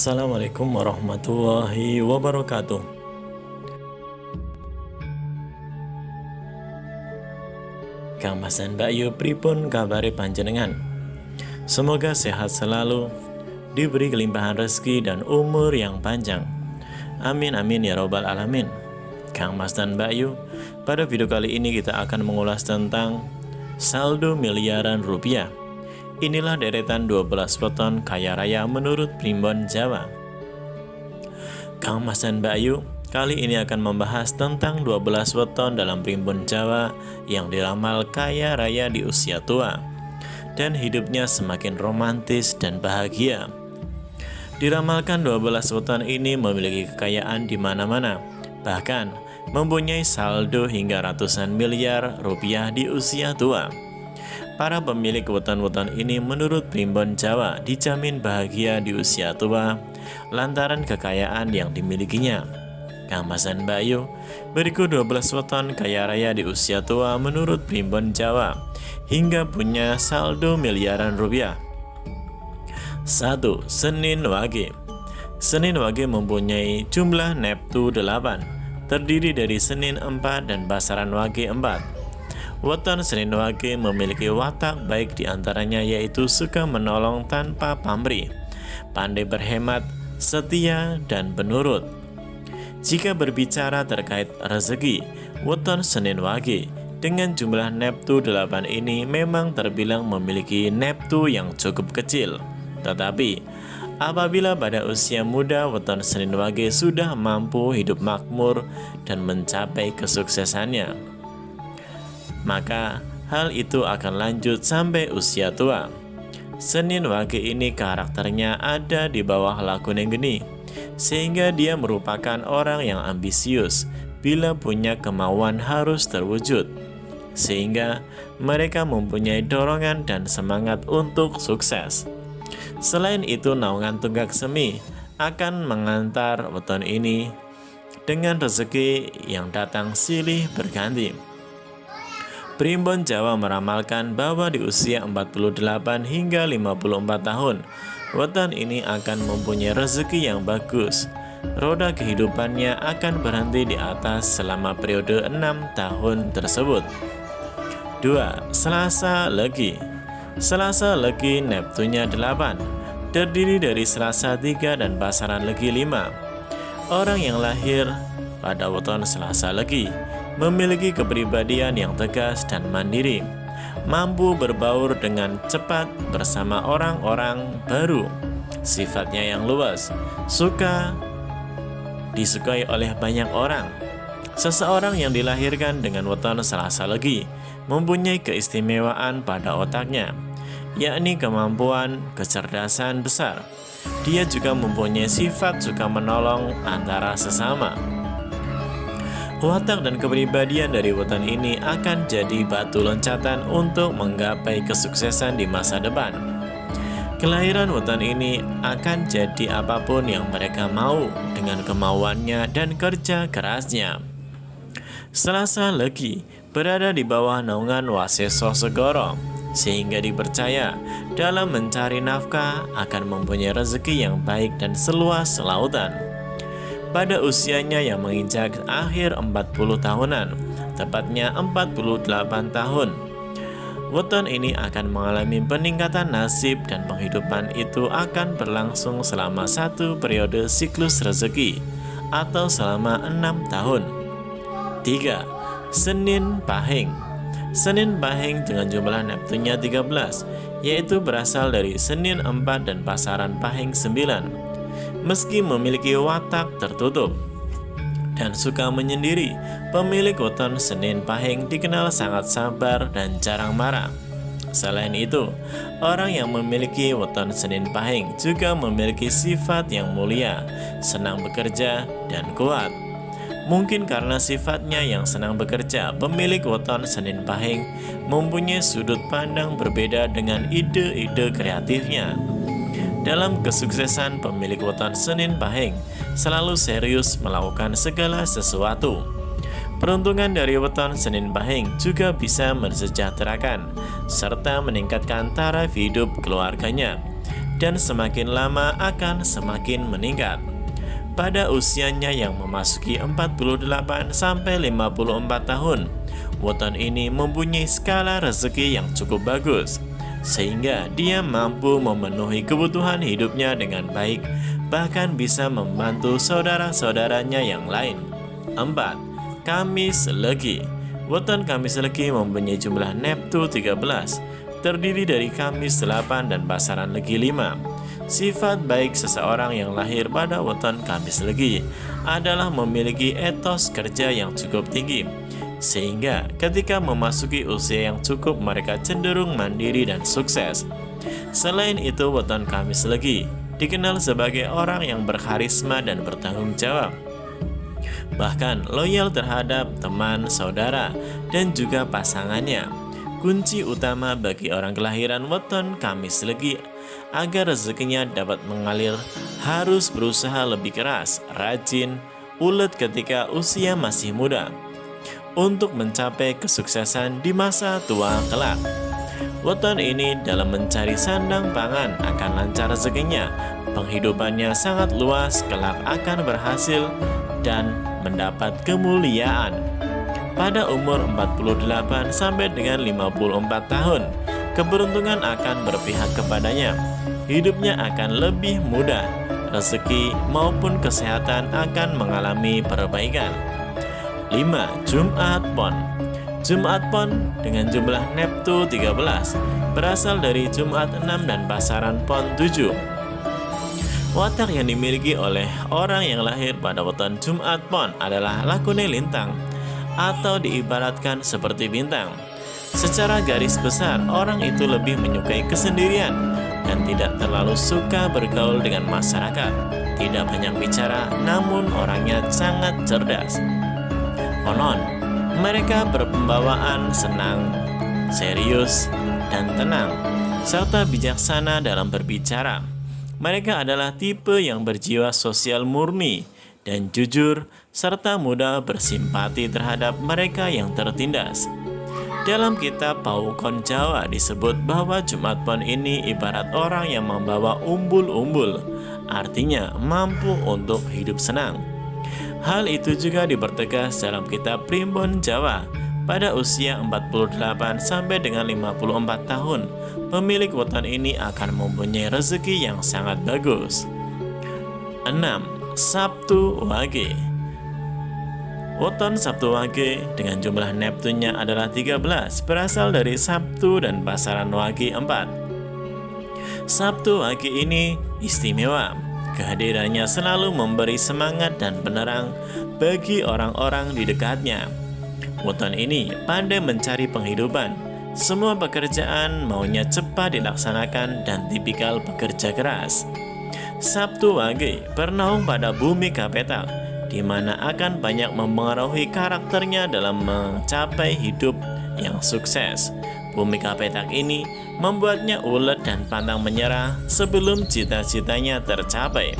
Assalamualaikum warahmatullahi wabarakatuh. Kang Mas dan Mbak Yu pripun kabare panjenengan? Semoga sehat selalu, diberi kelimpahan rezeki dan umur yang panjang. Amin amin ya robbal alamin. Kang Mas dan Mbak Yu, pada video kali ini kita akan mengulas tentang saldo miliaran rupiah. Inilah deretan 12 weton kaya raya menurut Primbon Jawa. Kang Mas dan Mbak Yu kali ini akan membahas tentang 12 weton dalam Primbon Jawa yang diramal kaya raya di usia tua dan hidupnya semakin romantis dan bahagia. Diramalkan 12 weton ini memiliki kekayaan di mana-mana, bahkan mempunyai saldo hingga ratusan miliar rupiah di usia tua. Para pemilik weton-weton ini menurut Primbon Jawa dijamin bahagia di usia tua lantaran kekayaan yang dimilikinya. Kang Mas dan Mbak Yu, berikut 12 weton kaya raya di usia tua menurut Primbon Jawa hingga punya saldo miliaran rupiah. 1. Senin Wage. Senin Wage mempunyai jumlah neptu 8, terdiri dari Senin 4 dan Basaran Wage 4. Weton Senin Wage memiliki watak baik diantaranya yaitu suka menolong tanpa pamrih, pandai berhemat, setia, dan penurut. Jika berbicara terkait rezeki, weton Senin Wage dengan jumlah neptu 8 ini memang terbilang memiliki neptu yang cukup kecil. Tetapi, apabila pada usia muda weton Senin Wage sudah mampu hidup makmur dan mencapai kesuksesannya, maka hal itu akan lanjut sampai usia tua. Senin Wage ini karakternya ada di bawah lakune geni, sehingga dia merupakan orang yang ambisius. Bila punya kemauan harus terwujud, sehingga mereka mempunyai dorongan dan semangat untuk sukses. Selain itu, naungan tunggak semi akan mengantar weton ini dengan rezeki yang datang silih berganti. Primbon Jawa meramalkan bahwa di usia 48 hingga 54 tahun, weton ini akan mempunyai rezeki yang bagus. Roda kehidupannya akan berhenti di atas selama periode 6 tahun tersebut. 2. Selasa Legi. Selasa Legi neptunya 8, terdiri dari Selasa 3 dan Basaran Legi 5. Orang yang lahir pada weton Selasa Legi memiliki kepribadian yang tegas dan mandiri, mampu berbaur dengan cepat bersama orang-orang baru, sifatnya yang luas, suka disukai oleh banyak orang. Seseorang yang dilahirkan dengan weton Selasa Legi mempunyai keistimewaan pada otaknya, yakni kemampuan kecerdasan besar. Dia juga mempunyai sifat suka menolong antara sesama. Watak dan kepribadian dari weton ini akan jadi batu loncatan untuk menggapai kesuksesan di masa depan. Kelahiran weton ini akan jadi apapun yang mereka mau dengan kemauannya dan kerja kerasnya. Selasa Legi berada di bawah naungan Waseso Segoro, sehingga dipercaya dalam mencari nafkah akan mempunyai rezeki yang baik dan seluas lautan. Pada usianya yang menginjak akhir 40 tahunan, tepatnya 48 tahun, weton ini akan mengalami peningkatan nasib dan penghidupan itu akan berlangsung selama satu periode siklus rezeki atau selama 6 tahun. 3. Senin Pahing. Senin Pahing dengan jumlah neptunya 13, yaitu berasal dari Senin 4 dan Basaran Pahing 9. Meski memiliki watak tertutup dan suka menyendiri, pemilik weton Senin Pahing dikenal sangat sabar dan jarang marah. Selain itu, orang yang memiliki weton Senin Pahing juga memiliki sifat yang mulia, senang bekerja, dan kuat. Mungkin karena sifatnya yang senang bekerja, pemilik weton Senin Pahing mempunyai sudut pandang berbeda dengan ide-ide kreatifnya. Dalam kesuksesan, pemilik weton Senin Pahing selalu serius melakukan segala sesuatu. Peruntungan dari weton Senin Pahing juga bisa mensejahterakan serta meningkatkan taraf hidup keluarganya. dan semakin lama akan semakin meningkat. Pada usianya yang memasuki 48 sampai 54 tahun, weton ini mempunyai skala rezeki yang cukup bagus, sehingga dia mampu memenuhi kebutuhan hidupnya dengan baik, bahkan bisa membantu saudara-saudaranya yang lain. 4. Kamis Legi. Weton Kamis Legi mempunyai jumlah Neptu 13, terdiri dari Kamis 8 dan Pasaran Legi 5. Sifat baik seseorang yang lahir pada weton Kamis Legi adalah memiliki etos kerja yang cukup tinggi, sehingga ketika memasuki usia yang cukup mereka cenderung mandiri dan sukses. Selain itu, weton Kamis Legi dikenal sebagai orang yang berkarisma dan bertanggung jawab, bahkan loyal terhadap teman, saudara, dan juga pasangannya. Kunci utama bagi orang kelahiran weton Kamis Legi agar rezekinya dapat mengalir harus berusaha lebih keras, rajin, ulet ketika usia masih muda untuk mencapai kesuksesan di masa tua kelak. Weton ini dalam mencari sandang pangan akan lancar rezekinya, penghidupannya sangat luas, kelak akan berhasil dan mendapat kemuliaan. Pada umur 48 sampai dengan 54 tahun, keberuntungan akan berpihak kepadanya. Hidupnya akan lebih mudah, rezeki maupun kesehatan akan mengalami perbaikan. 5. Jumat Pon. Jumat Pon dengan jumlah Neptu 13 berasal dari Jumat 6 dan Pasaran Pon 7. Watak yang dimiliki oleh orang yang lahir pada weton Jumat Pon adalah lakune lintang atau diibaratkan seperti bintang. Secara garis besar, orang itu lebih menyukai kesendirian dan tidak terlalu suka bergaul dengan masyarakat. Tidak banyak bicara, namun orangnya sangat cerdas. Konon, mereka berpembawaan senang, serius, dan tenang, serta bijaksana dalam berbicara. Mereka adalah tipe yang berjiwa sosial murni dan jujur, serta mudah bersimpati terhadap mereka yang tertindas. Dalam kitab Paukon Jawa disebut bahwa Jumat Pon ini ibarat orang yang membawa umbul-umbul, artinya mampu untuk hidup senang. Hal itu juga dipertegas dalam kitab Primbon Jawa. Pada usia 48 sampai dengan 54 tahun, pemilik weton ini akan mempunyai rezeki yang sangat bagus. 6. Sabtu Wage. Weton Sabtu Wage dengan jumlah Neptunnya adalah 13, berasal dari Sabtu dan Pasaran Wage 4. Sabtu Wage ini istimewa. Kehadirannya selalu memberi semangat dan penerang bagi orang-orang di dekatnya. Weton ini pandai mencari penghidupan. Semua pekerjaan maunya cepat dilaksanakan dan tipikal pekerja keras. Sabtu Wage bernaung pada bumi Kapetak, di mana akan banyak mempengaruhi karakternya dalam mencapai hidup yang sukses. Bumi Kapetak ini membuatnya ulet dan pantang menyerah sebelum cita-citanya tercapai.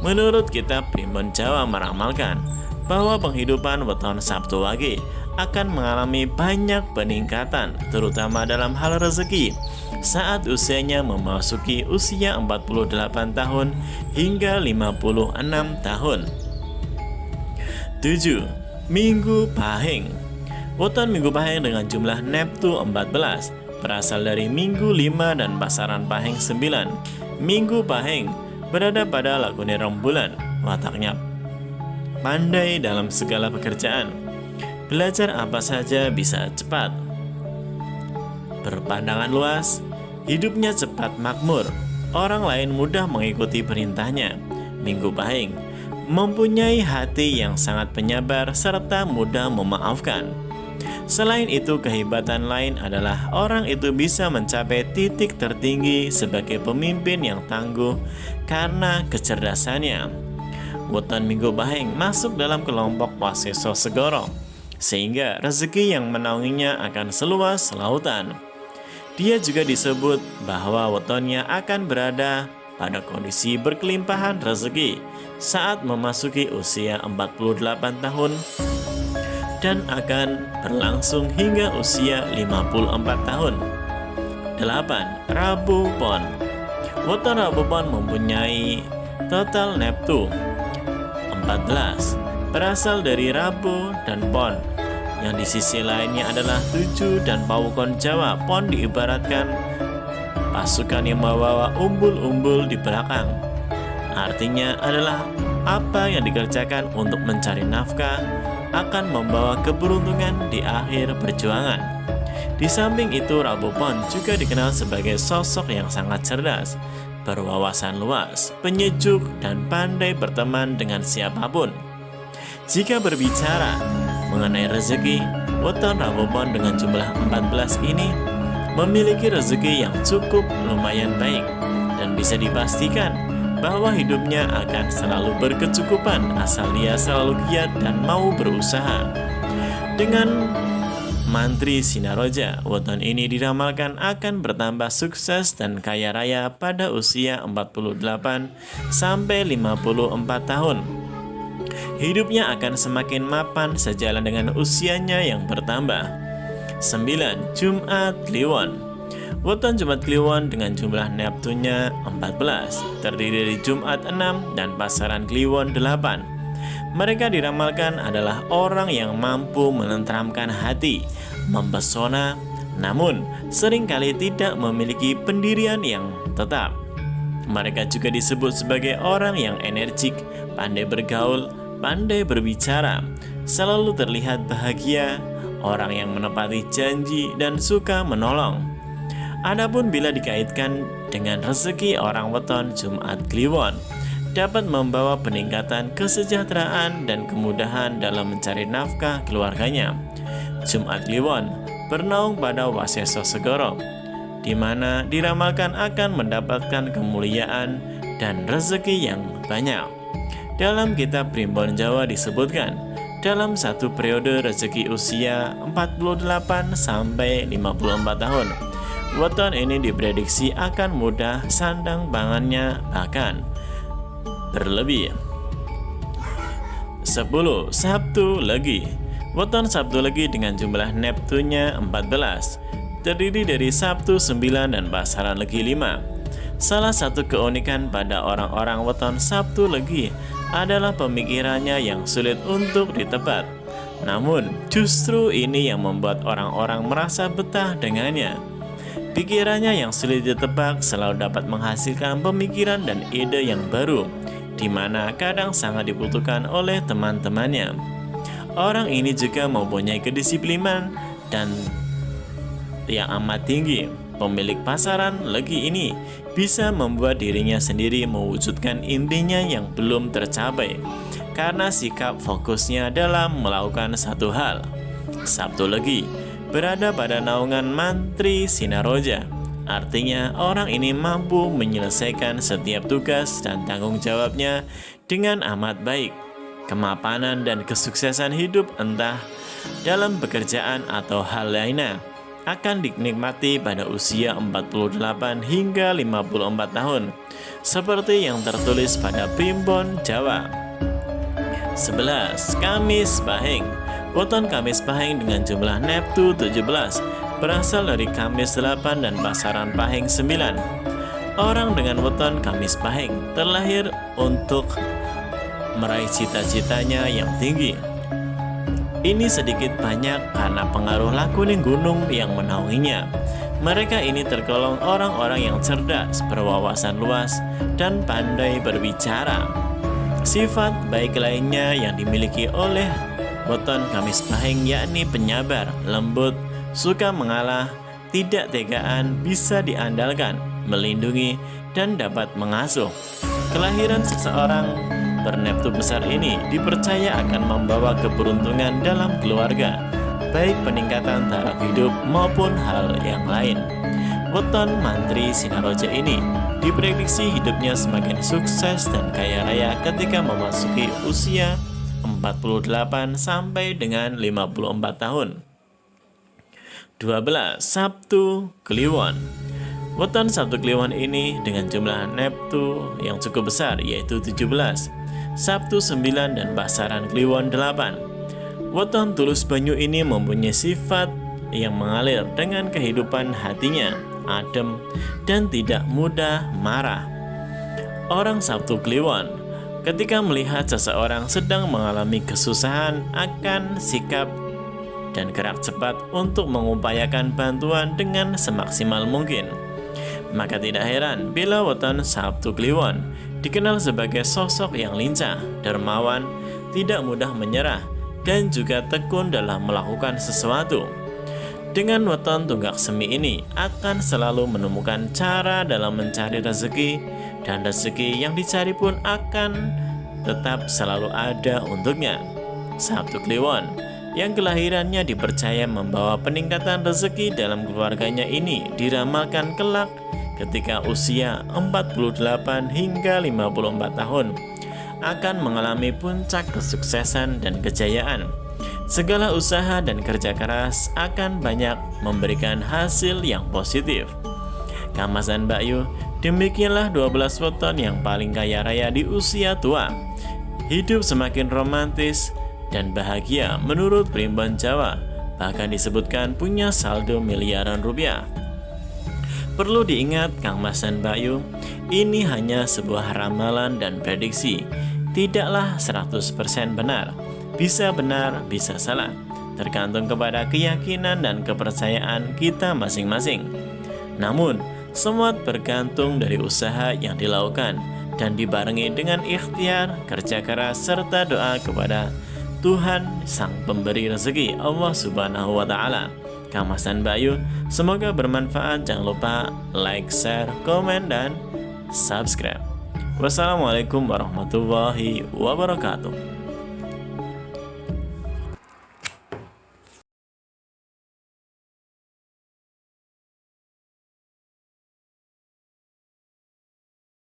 Menurut kitab Primbon Jawa meramalkan bahwa penghidupan weton Sabtu Wage akan mengalami banyak peningkatan, terutama dalam hal rezeki, saat usianya memasuki usia 48 tahun hingga 56 tahun. 7. Minggu Pahing. Weton Minggu Pahing dengan jumlah Neptu 14 berasal dari Minggu 5 dan Pasaran Pahing 9. Minggu Pahing berada pada lakune rembulan. Wataknya pandai dalam segala pekerjaan. Belajar apa saja bisa cepat. Berpandangan luas, hidupnya cepat makmur. Orang lain mudah mengikuti perintahnya. Minggu Pahing mempunyai hati yang sangat penyabar serta mudah memaafkan. Selain itu, kehebatan lain adalah orang itu bisa mencapai titik tertinggi sebagai pemimpin yang tangguh karena kecerdasannya. Weton Minggu Pahing masuk dalam kelompok Waseso Segoro, sehingga rezeki yang menaunginya akan seluas lautan. Dia juga disebut bahwa wetonnya akan berada pada kondisi berkelimpahan rezeki saat memasuki usia 48 tahun dan akan berlangsung hingga usia 54 tahun. 8. Rabu Pon. Weton Rabu Pon mempunyai total neptu 14, berasal dari Rabu dan Pon. Yang di sisi lainnya adalah 7 dan Pawukon Jawa. Pon diibaratkan pasukan yang membawa umbul-umbul di belakang. Artinya adalah apa yang dikerjakan untuk mencari nafkah akan membawa keberuntungan di akhir perjuangan. Di samping itu, Rabu Pon juga dikenal sebagai sosok yang sangat cerdas, berwawasan luas, penyejuk, dan pandai berteman dengan siapapun. Jika berbicara mengenai rezeki, weton Rabu Pon dengan jumlah 14 ini memiliki rezeki yang cukup lumayan baik dan bisa dipastikan bahwa hidupnya akan selalu berkecukupan asal dia selalu giat dan mau berusaha. Dengan mantri Sinaroja, weton ini diramalkan akan bertambah sukses dan kaya raya pada usia 48 sampai 54 tahun. Hidupnya akan semakin mapan sejalan dengan usianya yang bertambah. 9. Jumat Kliwon. Weton Jumat Kliwon dengan jumlah neptunya 14, terdiri dari Jumat 6 dan pasaran Kliwon 8. Mereka diramalkan adalah orang yang mampu menenteramkan hati, mempesona, namun seringkali tidak memiliki pendirian yang tetap. Mereka juga disebut sebagai orang yang energik, pandai bergaul, pandai berbicara, selalu terlihat bahagia, orang yang menepati janji dan suka menolong. Adapun bila dikaitkan dengan rezeki orang weton Jumat Kliwon, dapat membawa peningkatan kesejahteraan dan kemudahan dalam mencari nafkah keluarganya. Jumat Kliwon bernaung pada Waseso Segoro, di mana diramalkan akan mendapatkan kemuliaan dan rezeki yang banyak. Dalam kitab Primbon Jawa disebutkan, dalam satu periode rezeki usia 48 sampai 54 tahun, weton ini diprediksi akan mudah sandang pangannya bahkan berlebih. 10. Sabtu Legi. Weton Sabtu Legi dengan jumlah neptunya 14, terdiri dari Sabtu 9 dan pasaran Legi 5. Salah satu keunikan pada orang-orang weton Sabtu Legi adalah pemikirannya yang sulit untuk ditebak. Namun, justru ini yang membuat orang-orang merasa betah dengannya. Pikirannya yang sulit ditebak selalu dapat menghasilkan pemikiran dan ide yang baru, di mana kadang sangat dibutuhkan oleh teman-temannya. Orang ini juga mempunyai kedisiplinan dan yang amat tinggi. Pemilik pasaran Legi ini bisa membuat dirinya sendiri mewujudkan impiannya yang belum tercapai karena sikap fokusnya dalam melakukan satu hal. Sabtu Legi berada pada naungan mantri Sinaroja, artinya orang ini mampu menyelesaikan setiap tugas dan tanggung jawabnya dengan amat baik. Kemapanan dan kesuksesan hidup entah dalam pekerjaan atau hal lainnya akan dinikmati pada usia 48 hingga 54 tahun, seperti yang tertulis pada Primbon Jawa. 11. Kamis Pahing. Weton Kamis Pahing dengan jumlah neptu 17, berasal dari Kamis 8 dan pasaran Pahing 9. Orang dengan weton Kamis Pahing terlahir untuk meraih cita-citanya yang tinggi. Ini sedikit banyak karena pengaruh lakuning gunung yang menaunginya. Mereka ini tergolong orang-orang yang cerdas, berwawasan luas, dan pandai berbicara. Sifat baik lainnya yang dimiliki oleh weton Kamis Pahing yakni penyabar, lembut, suka mengalah, tidak tegaan, bisa diandalkan, melindungi, dan dapat mengasuh. Kelahiran seseorang berneptu besar ini dipercaya akan membawa keberuntungan dalam keluarga, baik peningkatan taraf hidup maupun hal yang lain. Weton mantri Sinaroja ini diprediksi hidupnya semakin sukses dan kaya raya ketika memasuki usia 48 sampai dengan 54 tahun. 12. Sabtu Kliwon. Weton Sabtu Kliwon ini dengan jumlah neptu yang cukup besar yaitu 17, Sabtu 9 dan pasaran Kliwon 8. Weton Tulus Banyu ini mempunyai sifat yang mengalir dengan kehidupan hatinya. adem, dan tidak mudah marah. Orang Sabtu Kliwon ketika melihat seseorang sedang mengalami kesusahan akan sikap dan gerak cepat untuk mengupayakan bantuan dengan semaksimal mungkin. Maka tidak heran bila weton Sabtu Kliwon dikenal sebagai sosok yang lincah, dermawan, tidak mudah menyerah, dan juga tekun dalam melakukan sesuatu. Dengan weton Tunggak Semi ini akan selalu menemukan cara dalam mencari rezeki, dan rezeki yang dicari pun akan tetap selalu ada untuknya. Sabtu Kliwon yang kelahirannya dipercaya membawa peningkatan rezeki dalam keluarganya ini diramalkan kelak ketika usia 48 hingga 54 tahun akan mengalami puncak kesuksesan dan kejayaan. Segala usaha dan kerja keras akan banyak memberikan hasil yang positif. Kang Mas dan Mbak Yu, demikianlah 12 weton yang paling kaya raya di usia tua. Hidup semakin romantis dan bahagia menurut Primbon Jawa, bahkan disebutkan punya saldo miliaran rupiah. Perlu diingat Kang Mas dan Mbak Yu, ini hanya sebuah ramalan dan prediksi, tidaklah 100% benar. Bisa benar, bisa salah, tergantung kepada keyakinan dan kepercayaan kita masing-masing. Namun, semua bergantung dari usaha yang dilakukan dan dibarengi dengan ikhtiar, kerja keras, serta doa kepada Tuhan Sang Pemberi Rezeki, Allah Subhanahu wa Ta'ala. Kang Mas dan Mbak Yu, semoga bermanfaat. Jangan lupa like, share, komen, dan subscribe. Wassalamualaikum warahmatullahi wabarakatuh.